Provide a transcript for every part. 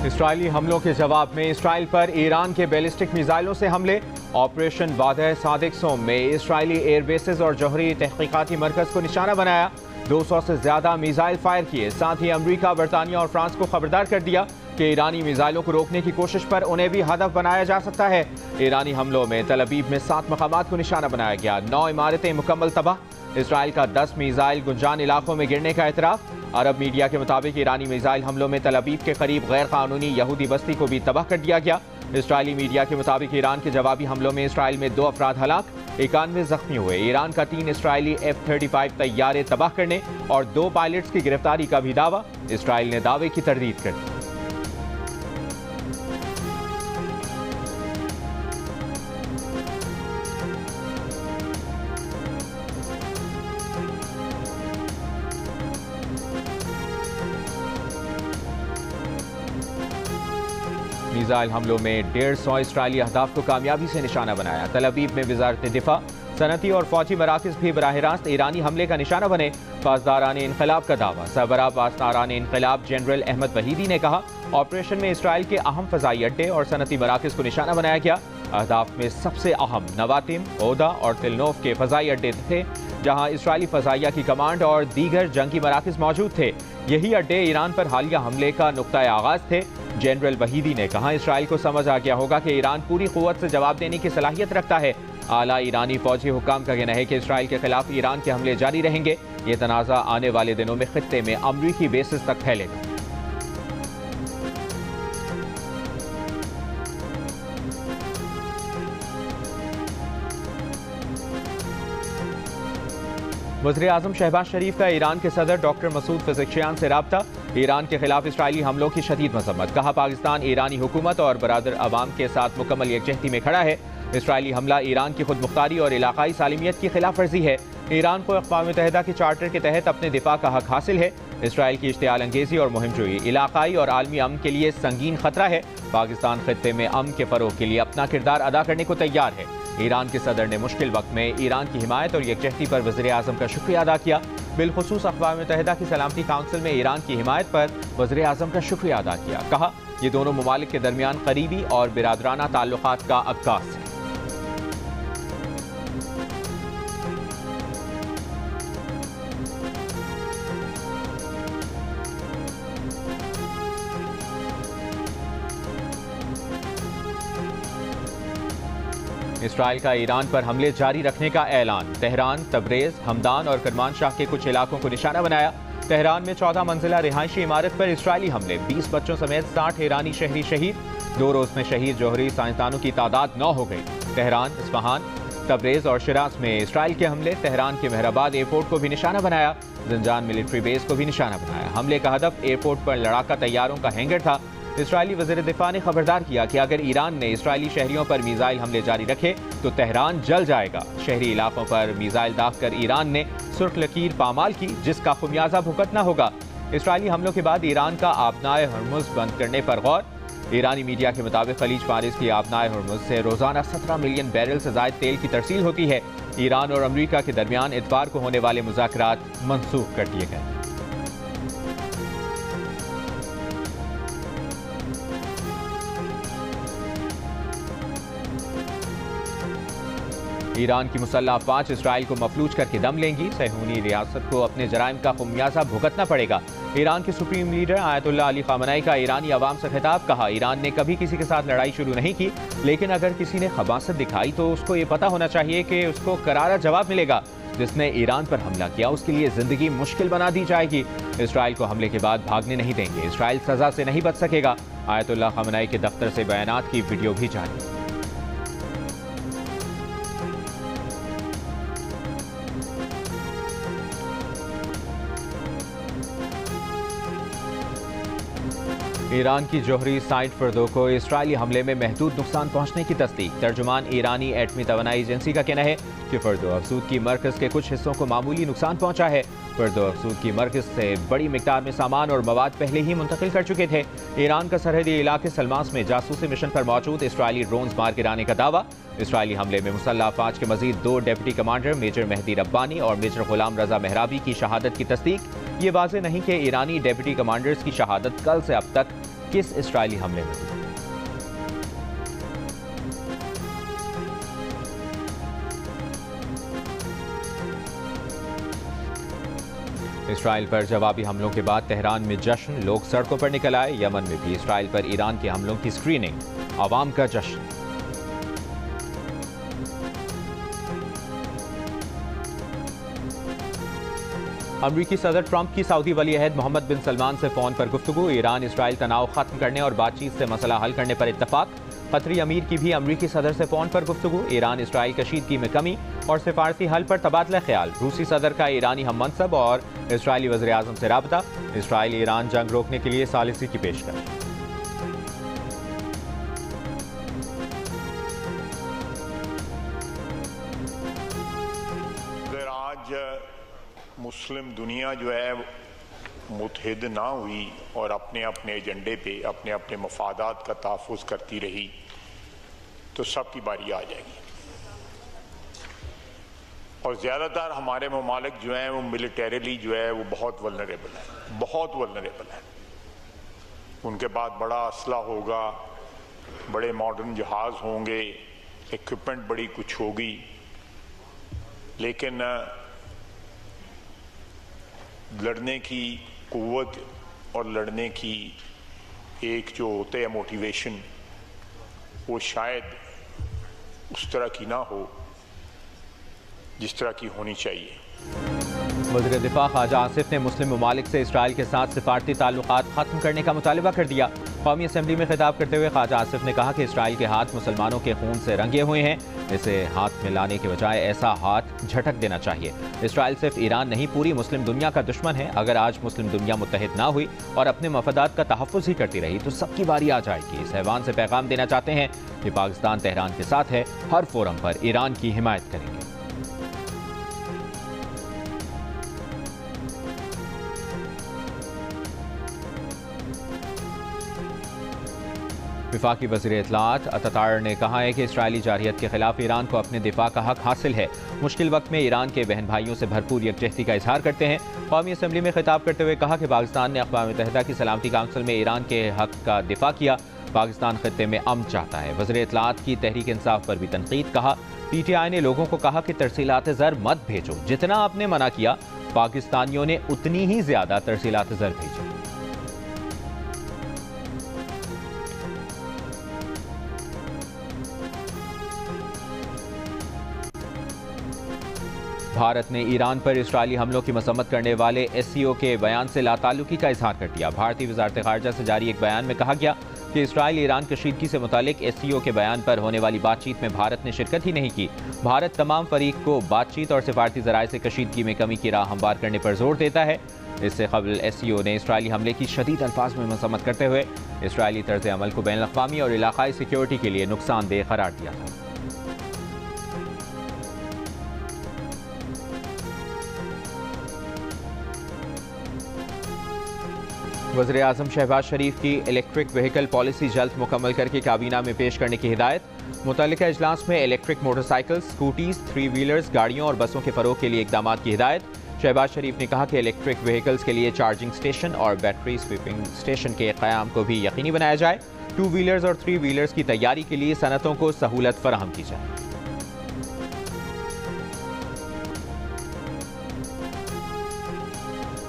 Israeli हमलों के जवाब में इसराइल पर ईरान के बैलिस्टिक मिसाइलों से हमले। ऑपरेशन वादह सादिक सोम में इसराइली एयरबेसेस और जौहरी तहकीकाती मरकज को निशाना बनाया। 200 से ज्यादा मिसाइल फायर किए। साथ ही अमरीका, बरतानिया और फ्रांस को खबरदार कर दिया कि ईरानी मिसाइलों को रोकने की कोशिश पर उन्हें भी हदफ बनाया जा सकता है। ईरानी हमलों में तल अवीव में 7 मकामात को निशाना बनाया गया। 9 इमारतें मुकम्मल तबाह। इसराइल का 10 मिसाइल गुंजान इलाकों में गिरने का एतराफ़। अरब मीडिया के मुताबिक ईरानी मिसाइल हमलों में तल अवीव के करीब गैर कानूनी यहूदी बस्ती को भी तबाह कर दिया गया। इसराइली मीडिया के मुताबिक ईरान के जवाबी हमलों में इसराइल में 2 अफराद हलाक, 91 जख्मी हुए। ईरान का 3 इसराइली F-35 तैयारे तबाह करने और 2 पायलट्स की गिरफ्तारी का भी दावा। इसराइल ने दावे की तरदीद कर दी। मिसाइल हमलों में 150 इसराइली अहदाफ को कामयाबी से निशाना बनाया। तल अवीव में वजारत दिफा, सनती और फौजी मराकज़ भी बराह रास्त ईरानी हमले का निशाना बने। पासदारान इनकलाब का दावा। सरबराह पासदारान इनकलाब जनरल अहमद वहीदी ने कहा, ऑपरेशन में इसराइल के अहम फ़ज़ाई अड्डे और सनती मराकज़ को निशाना बनाया गया। अहदाफ में सबसे अहम नवातिम, ओदा और तिलनोफ के फ़ज़ाई अड्डे थे, जहाँ इसराइली फ़ज़ाइया की कमांड और दीगर जंगी मराकज़ मौजूद थे। यही अड्डे ईरान पर हालिया हमले का नुक्ता आगाज़ थे। जनरल वहीदी ने कहा, इसराइल को समझ आ गया होगा कि ईरान पूरी क़ुव्वत से जवाब देने की सलाहियत रखता है। आला ईरानी फौजी हुक्काम का कहना है कि इसराइल के खिलाफ ईरान के हमले जारी रहेंगे। ये तनाज़ा आने वाले दिनों में खित्ते में अमरीकी बेसिस तक फैलेगा। वज़ीर आज़म शहबाज शरीफ का ईरान के सदर डॉक्टर मसूद पेज़ेश्कियान से राब्ता। ईरान के खिलाफ इसराइली हमलों की शदीद मज़म्मत। कहा, पाकिस्तान ईरानी हुकूमत और बरादर अवाम के साथ मुकम्मल यकजहती में खड़ा है। इसराइली हमला ईरान की खुद मुख्तारी और इलाकाई सालिमियत की खिलाफ वर्जी है। ईरान को अक़वाम मुत्तहिदा के चार्टर के तहत अपने दिफा का हक हासिल है। इसराइल की इश्तियाल अंगेज़ी और मुहिमजोई इलाकाई और आलमी अमन के लिए संगीन खतरा है। पाकिस्तान खित्ते में अमन के फ़रोग़ के लिए अपना किरदार अदा करने को तैयार है। ईरान के सदर ने मुश्किल वक्त में ईरान की हिमायत और यकजहती पर वज़ीर आज़म का शुक्रिया अदा किया। बिलखुसूस अक़वाम मुत्तहिदा की सलामती काउंसिल में ईरान की हिमायत पर वज़ीर आज़म का शुक्रिया अदा किया। कहा, ये दोनों ममालिक के दरमियान करीबी और बिरादराना ताल्लुकात का अक्कास है। इसराइल का ईरान पर हमले जारी रखने का ऐलान। तेहरान, तबरेज़, हमदान और करमानशाह के कुछ इलाकों को निशाना बनाया। तेहरान में 14 मंजिला रिहायशी इमारत पर इसराइली हमले। 20 बच्चों समेत 60 ईरानी शहरी शहीद। 2 रोज़ में शहीद जौहरी साइंसदानों की तादाद 9 हो गई। तेहरान, इस्फहान, तबरेज़ और शिराज में इसराइल के हमले। तेहरान के मेहराबाद एयरपोर्ट को भी निशाना बनाया। जिंजान मिलिट्री बेस को भी निशाना बनाया। हमले का हदफ एयरपोर्ट पर लड़ाका तैयारों का हैंगर था। इसराइली वज़ीर दिफा ने खबरदार किया कि अगर ईरान ने इसराइली शहरियों पर मिसाइल हमले जारी रखे तो तेहरान जल जाएगा। शहरी इलाकों पर मिसाइल दागकर ईरान ने सुर्ख लकीर पामाल की, जिसका खुमियाजा भुगतना होगा। इसराइली हमलों के बाद ईरान का आबनाए हर्मुज़ बंद करने पर गौर। ईरानी मीडिया के मुताबिक खलीज फारिस की आबनाए हर्मुज़ से रोजाना 17 मिलियन बैरल से ज़ायद तेल की तरसील होती है। ईरान और अमरीका के दरमियान इतवार को होने वाले मुज़ाकरात मनसूख कर दिए गए। ईरान की मुसल्लह अफ़वाज इसराइल को मफलूज करके दम लेंगी। सहूनी रियासत को अपने जराइम का खुमियाजा भुगतना पड़ेगा। ईरान के supreme leader Ayatollah Ali Khamenei का ईरानी अवाम से खिताब। कहा, ईरान ने कभी किसी के साथ लड़ाई शुरू नहीं की, लेकिन अगर किसी ने खबासत दिखाई तो उसको ये पता होना चाहिए कि उसको करारा जवाब मिलेगा। जिसने ईरान पर हमला किया उसके लिए ज़िंदगी मुश्किल बना दी जाएगी। इसराइल को हमले के बाद भागने नहीं देंगे। इसराइल सज़ा से नहीं बच सकेगा। आयतुल्लाह ख़ामेनी के दफ्तर से बयानात की वीडियो भी जारी। ईरान की जौहरी साइट फर्दो को इसराइली हमले में महदूद नुकसान पहुंचने की तस्दीक। तर्जुमान ईरानी एटमी तवानाई एजेंसी का कहना है कि फर्दो अफसूद की मरकज़ के कुछ हिस्सों को मामूली नुकसान पहुंचा है। फर्दो अफसूद की मरकज़ से बड़ी मिकदार में सामान और मवाद पहले ही मुंतकिल कर चुके थे। ईरान का सरहदी इलाके सलमास में जासूसी मिशन पर मौजूद इसराइली ड्रोन्स मार गिराने का दावा। इसराइली हमले में मुसल्लह अफवाज के मजीद 2 deputy commander major Mehdi Rabbani और मेजर गुलाम रजा मेहराबी की शहादत की तस्दीक। ये वाज़ेह नहीं कि ईरानी डिप्टी कमांडर्स की शहादत कल से अब तक किस इसराइली हमले में हुई। इसराइल पर जवाबी हमलों के बाद तेहरान में जश्न, लोग सड़कों पर निकल आए। यमन में भी इसराइल पर ईरान के हमलों की स्क्रीनिंग, आवाम का जश्न। अमरीकी सदर ट्रंप की सऊदी वली अहद मोहम्मद बिन सलमान से फोन पर गुफ्तगू। ईरान इसराइल तनाव खत्म करने और बातचीत से मसला हल करने पर इत्तफाक। कतरी अमीर की भी अमरीकी सदर से फोन पर गुफ्तगू। ईरान इसराइल कशीदगी में कमी और सिफारती हल पर तबादला ख्याल। रूसी सदर का ईरानी हम मनसब और इसराइली वज़ीर आज़म से राबता। इसराइल ईरान जंग रोकने के लिए सालिसी की पेशकश। मुस्लिम दुनिया जो है मुतहद ना हुई और अपने अपने एजेंडे पे अपने अपने मफादात का तहफ़्फ़ुज़ करती रही तो सबकी बारी आ जाएगी। और ज़्यादातर हमारे ममालिक जो हैं वो मिलिटरीली जो है वो बहुत वल्नरेबल है, बहुत वल्नरेबल है। उनके पास बड़ा असला होगा, बड़े मॉडर्न जहाज़ होंगे, इक्विपमेंट बड़ी कुछ होगी, लेकिन लड़ने की क़ुव्वत और लड़ने की एक जो होते है मोटिवेशन, वो शायद उस तरह की ना हो जिस तरह की होनी चाहिए। वज़ीर दिफा ख्वाजा आसिफ ने मुस्लिम ममालिक से इसराइल के साथ सिफारती ताल्लुकात खत्म करने का मुतालबा कर दिया। कौमी असम्बली में खिताब करते हुए ख्वाजा आसिफ ने कहा कि इसराइल के हाथ मुसलमानों के खून से रंगे हुए हैं, इसे हाथ में लाने के बजाय ऐसा हाथ झटक देना चाहिए। इसराइल सिर्फ ईरान नहीं, पूरी मुस्लिम दुनिया का दुश्मन है। अगर आज मुस्लिम दुनिया मुत्तहिद ना हुई और अपने मफादात का तहफ़्फ़ुज़ ही करती रही तो सबकी बारी आ जाएगी। इस ऐवान से पैगाम देना चाहते हैं कि पाकिस्तान तेहरान के साथ है, हर फोरम पर ईरान की हिमायत करेंगे। विफाकी वज़ीर इत्तलाआत अतातार ने कहा है कि इसराइली जारहियत के खिलाफ ईरान को अपने दिफा का हक हासिल है। मुश्किल वक्त में ईरान के बहन भाइयों से भरपूर यकजहती का इजहार करते हैं। कौमी असम्बली में खिताब करते हुए कहा कि पाकिस्तान ने अक़वाम मुत्तहिदा की सलामती काउंसिल में ईरान के हक का दिफा किया। पाकिस्तान खित्ते में अमन चाहता है। वज़ीर इत्तलाआत की तहरीक इंसाफ पर भी तनकीद। कहा PTI ने लोगों को कहा कि तरसीलात ज़र मत भेजो, जितना आपने मना किया पाकिस्तानियों ने उतनी ही ज्यादा तरसीलात ज़र भेजी। भारत ने ईरान पर इसराइली हमलों की मसम्मत करने वाले SCO के बयान से लाताल्लुकी का इजहार कर दिया। भारतीय वज़ारत ख़ारजा से जारी एक बयान में कहा गया कि इसराइल ईरान कशीदगी से मुतालिक SCO के बयान पर होने वाली बातचीत में भारत ने शिरकत ही नहीं की। भारत तमाम फरीक को बातचीत और सिफारती ज़राए से कशीदगी में कमी की राह हमवार करने पर जोर देता है। इससे कबल SCO ने इसराइली हमले की शदीद अल्फाज में मसम्मत करते हुए इसराइली तर्ज़ अमल को बैनुल अक़वामी और इलाक़ाई सिक्योरिटी के लिए नुकसानदेह करार दिया था। वज़ीर आज़म शहबाज शरीफ की इलेक्ट्रिक व्हीकल पॉलिसी जल्द मुकम्मल करके काबीना में पेश करने की हिदायत। मुतल्लिका इजलास में इलेक्ट्रिक मोटरसाइकिल, स्कूटीज, 3 व्हीलर्स, गाड़ियों और बसों के फ़रोग़ के लिए इक़दाम की हिदायत। शहबाज शरीफ ने कहा कि इलेक्ट्रिक व्हीकल्स के लिए चार्जिंग स्टेशन और बैटरी स्वीपिंग स्टेशन के क़याम को भी यकीनी बनाया जाए। 2 व्हीलर्स और 3 व्हीलर्स की तैयारी के लिए सनतों को सहूलत फराहम की जाए।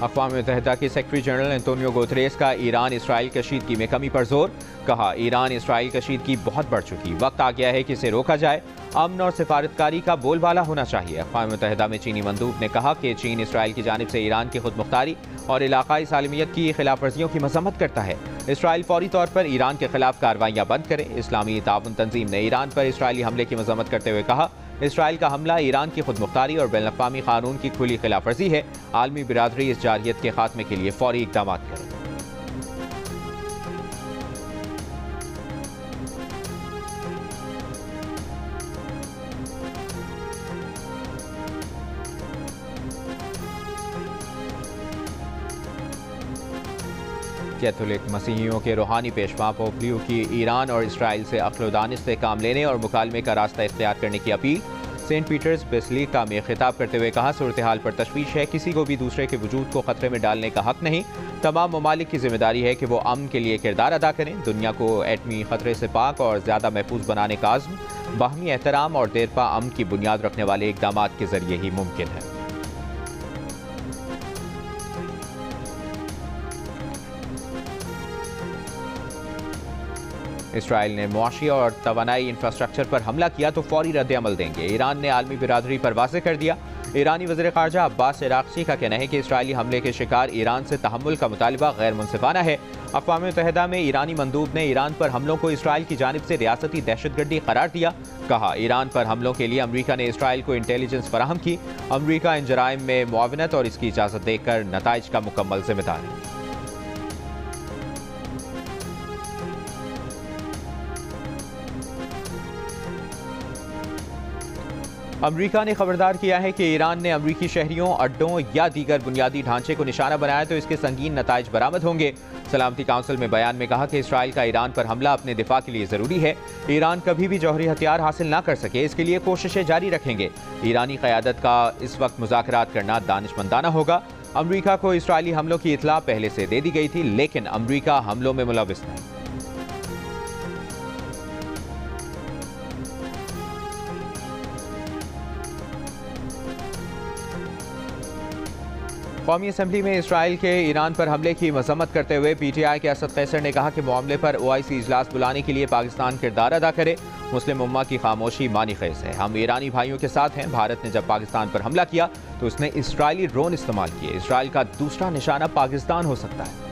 अक़वाम मुत्तहिदा के सेक्रेटरी जनरल एंटोनियो गुतेरेस का ईरान इसराइल कशीदगी में कमी पर जोर। कहा ईरान इसराइल कशीदगी बहुत बढ़ चुकी, वक्त आ गया है कि इसे रोका जाए। अमन और सिफारतकारी का बोलबाला होना चाहिए। अक़वाम मुत्तहिदा में चीनी मंदूब ने कहा कि चीन इसराइल की जानिब से ईरान की खुद मुख्तारी और इलाक़ाई सालमियत की खिलाफ वर्जियों की मज़म्मत करता है। इसराइल फौरी तौर पर ईरान के खिलाफ कार्रवाइयाँ बंद करे। इस्लामी ताउन तंजीम ने ईरान पर इसराइली हमले की मज़म्मत करते हुए कहा इसराइल का हमला ईरान की खुद मुख्तारी और बैनुल अक़वामी कानून की खुली खिलाफ वर्जी है। आलमी बिरादरी इस जारहियत के खात्मे के लिए फौरी इक़दाम करे। कैथोलिक मसीहियों के रूहानी पेशवा पोप लियो की ईरान और इसराइल से अक्ल व दानिश से काम लेने और मुकालमे का रास्ता इख्तियार करने की अपील। सेंट पीटर्स बेसिलिका में खिताब करते हुए कहा, सूरत हाल पर तशवीश है, किसी को भी दूसरे के वजूद को खतरे में डालने का हक नहीं। तमाम ममालिक की जिम्मेदारी है कि वो अमन के लिए किरदार अदा करें। दुनिया को एटमी खतरे से पाक और ज़्यादा महफूज बनाने का आज़्म, बाहमी एहतराम और देरपा अमन की बुनियाद रखने वाले इक़दाम के जरिए ही मुमकिन है। इसराइल ने मुआशी और तवानाई इंफ्रास्ट्रक्चर पर हमला किया तो फौरी रद्द-ए-अमल देंगे। ईरान ने आलमी बिरादरी पर वाज़ेह कर दिया। ईरानी वज़ीर ख़ारजा अब्बास इराक़ची का कहना है कि इसराइली हमले के शिकार ईरान से तहम्मुल का मुतालिबा गैर मुनसिफाना है। अक़वाम मुत्तहिदा में ईरानी मंदूब ने ईरान पर हमलों को इसराइल की जानिब से रियासती दहशतगर्दी करार दिया। कहा, ईरान पर हमलों के लिए अमरीका ने इसराइल को इंटेलिजेंस फराहम की। अमरीका इन जराइम में मुआवनत और इसकी इजाज़त देकर नताइज का मुकम्मल जिम्मेदार है। अमरीका ने खबरदार किया है कि ईरान ने अमरीकी शहरियों, अड्डों या दीगर बुनियादी ढांचे को निशाना बनाया तो इसके संगीन नताइज बरामद होंगे। सलामती काउंसिल में बयान में कहा कि इसराइल का ईरान पर हमला अपने दिफा के लिए ज़रूरी है। ईरान कभी भी जौहरी हथियार हासिल ना कर सके, इसके लिए कोशिशें जारी रखेंगे। ईरानी क़यादत का इस वक्त मुज़ाकरात करना दानिशमंदाना होगा। अमरीका को इसराइली हमलों की इत्तला पहले से दे दी गई थी, लेकिन अमरीका हमलों में मुलव्विस नहीं। कौमी असम्बली में इसराइल के ईरान पर हमले की मजम्मत करते हुए PTI के असद कैसर ने कहा कि मामले पर OIC इजलास बुलाने के लिए पाकिस्तान किरदार अदा करे। मुस्लिम उम्मा की खामोशी मानी खेज है। हम ईरानी भाइयों के साथ हैं। भारत ने जब पाकिस्तान पर हमला किया तो उसने इसराइली ड्रोन इस्तेमाल किए। इसराइल का दूसरा निशाना पाकिस्तान हो सकता है।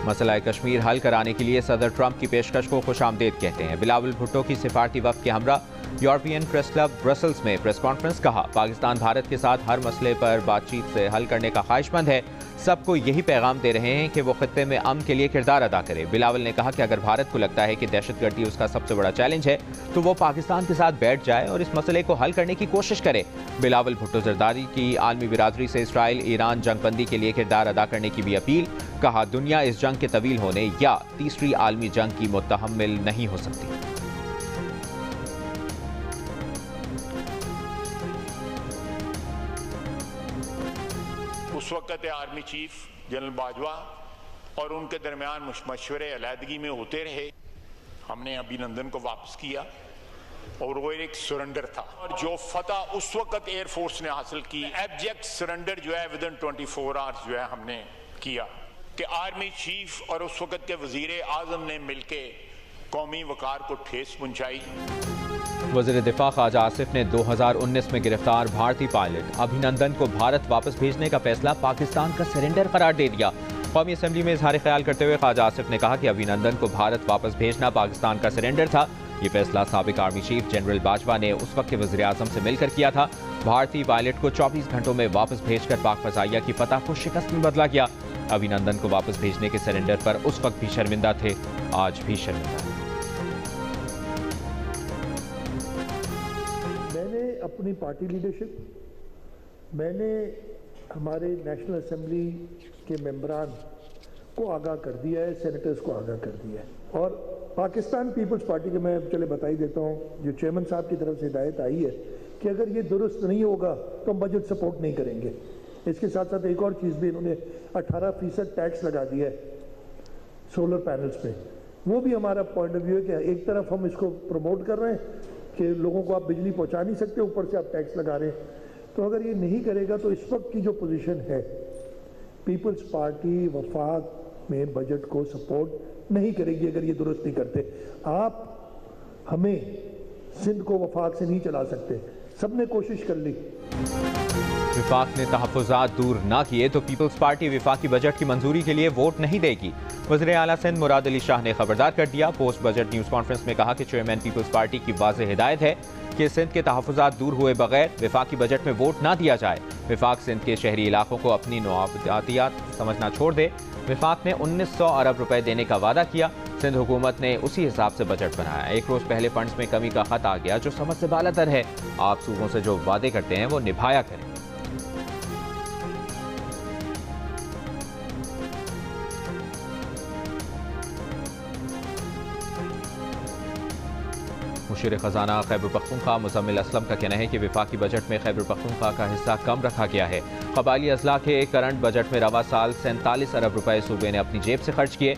मसला कश्मीर हल कराने के लिए सदर ट्रंप की पेशकश को खुशामदीद कहते हैं। बिलावल भुट्टो की सिफारती वफ़द के हमरा यूरोपियन प्रेस क्लब ब्रसल्स में प्रेस कॉन्फ्रेंस। कहा, पाकिस्तान भारत के साथ हर मसले पर बातचीत से हल करने का ख्वाहिशमंद है। सबको यही पैगाम दे रहे हैं कि वो खत्ते में अमन के लिए किरदार अदा करे। बिलावल ने कहा कि अगर भारत को लगता है कि दहशतगर्दी उसका सबसे बड़ा चैलेंज है तो वो पाकिस्तान के साथ बैठ जाए और इस मसले को हल करने की कोशिश करे। बिलावल भुट्टो जरदारी की आलमी बिरादरी से इसराइल ईरान जंगबंदी के लिए किरदार अदा करने की भी अपील। कहा, दुनिया इस जंग के तवील होने या तीसरी आलमी जंग की मुतहम्मिल नहीं हो सकती। उस वक्त आर्मी चीफ जनरल बाजवा और उनके दरमियान मशवरे अलहदगी में होते रहे। हमने अभिनंदन को वापस किया और वो एक सरेंडर था। और जो फतह उस वक्त एयरफोर्स ने हासिल की, एब्जेक्ट सरेंडर जो है विदिन 24 आवर्स जो है हमने किया कि आर्मी चीफ और उस वक्त के वजीर आजम ने मिलके कौमी वकार को ठेस पहुंचाई। वज़ीर दिफा ख्वाजा आसिफ ने 2019 में गिरफ्तार भारतीय पायलट अभिनंदन को भारत वापस भेजने का फैसला पाकिस्तान का सरेंडर करार दे दिया। कौमी असम्बली में इजहार ख्याल करते हुए ख्वाजा आसिफ ने कहा कि अभिनंदन को भारत वापस भेजना पाकिस्तान का सरेंडर था। ये फैसला साबिक आर्मी चीफ जनरल बाजवा ने उस वक्त के वज़ीर आज़म से मिलकर किया था। भारतीय पायलट को 24 घंटों में वापस भेजकर पाक फ़ज़ाइया की फतह को शिकस्त में बदला गया। अभिनंदन को वापस भेजने के सरेंडर पर उस वक्त भी शर्मिंदा थे, आज भी शर्मिंदा हैं। मैंने अपनी पार्टी लीडरशिप, मैंने हमारे नेशनल असेंबली के मेंबरान को आगाह कर दिया है, सेनेटर्स को आगाह कर दिया है। और पाकिस्तान पीपल्स पार्टी के मैं चले बता ही देता हूँ, जो चेयरमैन साहब की तरफ से हिदायत आई है कि अगर ये दुरुस्त नहीं होगा तो हम बजट सपोर्ट नहीं करेंगे। इसके साथ साथ एक और चीज़ भी, इन्होंने 18% टैक्स लगा दिया है सोलर पैनल्स पे। वो भी हमारा पॉइंट ऑफ व्यू है कि एक तरफ हम इसको प्रमोट कर रहे हैं कि लोगों को आप बिजली पहुंचा नहीं सकते, ऊपर से आप टैक्स लगा रहे हैं। तो अगर ये नहीं करेगा तो इस वक्त की जो पोजीशन है, पीपल्स पार्टी वफाक में बजट को सपोर्ट नहीं करेगी अगर ये दुरुस्त नहीं करते। आप हमें सिंध को वफाक से नहीं चला सकते। सबने कोशिश कर ली। विफाक ने तहफ़्फ़ुज़ात दूर ना किए तो पीपल्स पार्टी विफाकी बजट की मंजूरी के लिए वोट नहीं देगी। वज़ीर आला सिंध मुराद अली शाह ने खबरदार कर दिया। पोस्ट बजट न्यूज़ कॉन्फ्रेंस में कहा कि चेयरमैन पीपल्स पार्टी की वाज़ेह हिदायत है कि सिंध के तहफ़्फ़ुज़ात दूर हुए बगैर विफाकी बजट में वोट ना दिया जाए। विफाक सिंध के शहरी इलाकों को अपनी नौआबादियात समझना छोड़ दे। विफाक ने 1900 अरब रुपए देने का वादा किया। सिंध हुकूमत ने उसी हिसाब से बजट बनाया। एक रोज़ पहले फंड्स में कमी का खत आ गया, जो समझ से बालातर है। आप सूबों से जो वादे करते हैं वो निभाया करें। मुशीर खजाना खैबर पख्तूनख्वा मुजम्मिल असलम का कहना है कि वफाकी बजट में खैबर पख्तूनख्वा का हिस्सा कम रखा गया है। कबायली अजला के करंट बजट में रवा साल 47 अरब रुपए सूबे ने अपनी जेब से खर्च किए।